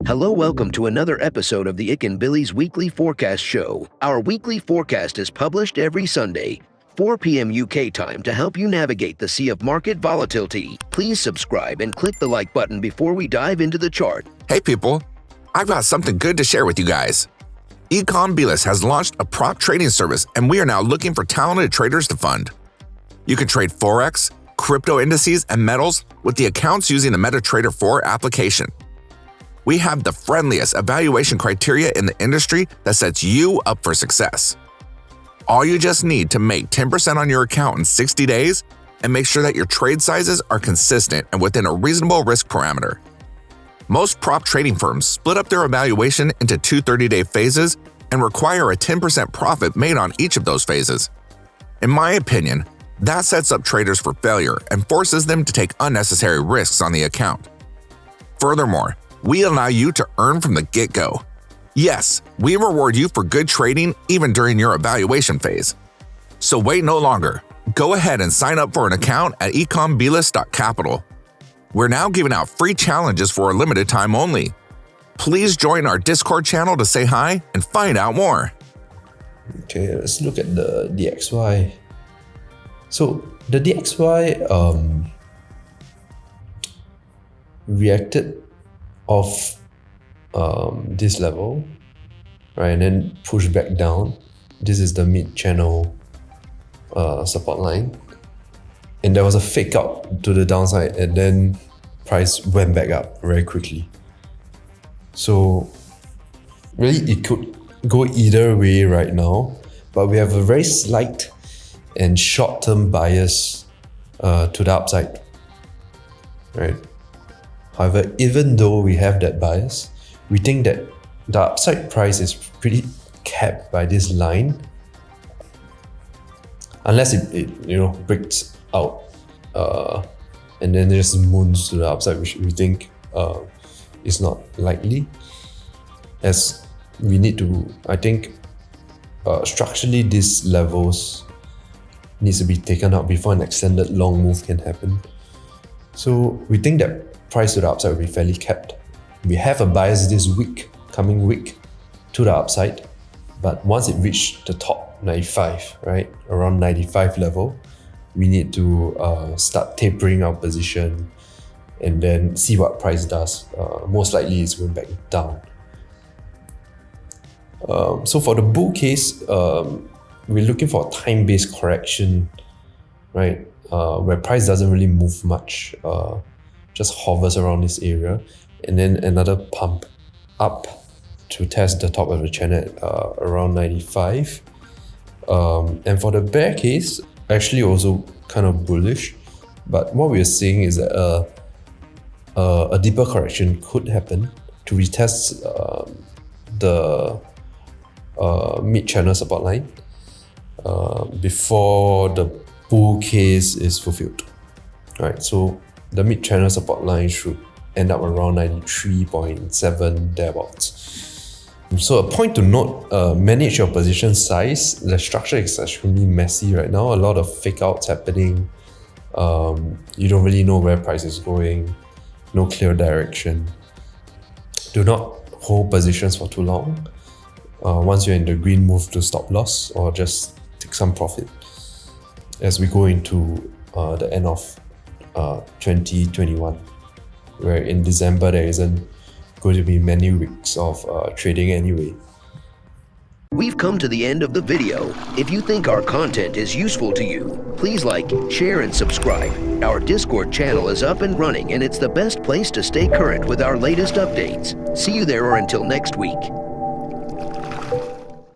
Hello, welcome to another episode of the Ikan Bilis Weekly Forecast Show. Our weekly forecast is published every Sunday, 4 p.m. UK time to help you navigate the sea of market volatility. Please subscribe and click the like button before we dive into the chart. Hey people, I've got something good to share with you guys. Bilis has launched a prop trading service and we are now looking for talented traders to fund. You can trade Forex, crypto indices, and metals with the accounts using the MetaTrader 4 application. We have the friendliest evaluation criteria in the industry that sets you up for success. All you just need to make 10% on your account in 60 days and make sure that your trade sizes are consistent and within a reasonable risk parameter. Most prop trading firms split up their evaluation into two 30-day phases and require a 10% profit made on each of those phases. In my opinion, that sets up traders for failure and forces them to take unnecessary risks on the account. Furthermore, we allow you to earn from the get-go. Yes, we reward you for good trading even during your evaluation phase. So wait no longer. Go ahead and sign up for an account at ikanbilis.capital. We're now giving out free challenges for a limited time only. Please join our Discord channel to say hi and find out more. Okay, let's look at the DXY. So the DXY reacted off this level, right, and then push back down. This is the mid-channel support line, and there was a fake out to the downside, and then price went back up very quickly. So really it could go either way right now, but we have a very slight and short-term bias to the upside, right? However, even though we have that bias, we think that the upside price is pretty capped by this line, unless it breaks out and then just moons to the upside, which we think is not likely, as we need to, I think, structurally these levels needs to be taken out before an extended long move can happen. So we think that price to the upside will be fairly capped. We have a bias this week, coming week, to the upside, but once it reached the top 95, right, around 95 level, we need to start tapering our position and then see what price does. Most likely it's going back down. So for the bull case, we're looking for a time-based correction, right, where price doesn't really move much, just hovers around this area, and then another pump up to test the top of the channel at around 95. And for the bear case, actually also kind of bullish, but what we're seeing is that a deeper correction could happen to retest the mid-channel support line before the bull case is fulfilled. Right, so the mid-channel support line should end up around 93.7 thereabouts. So a point to note, manage your position size. The structure is extremely messy right now. A lot of fake outs happening. You don't really know where price is going. No clear direction. Do not hold positions for too long. Once you're in the green, move to stop loss or just take some profit as we go into the end of 2021, where in December there isn't going to be many weeks of trading anyway. We've come to the end of the video. If you think our content is useful to you, please like, share, and subscribe. Our Discord channel is up and running, and it's the best place to stay current with our latest updates. See you there, or until next week.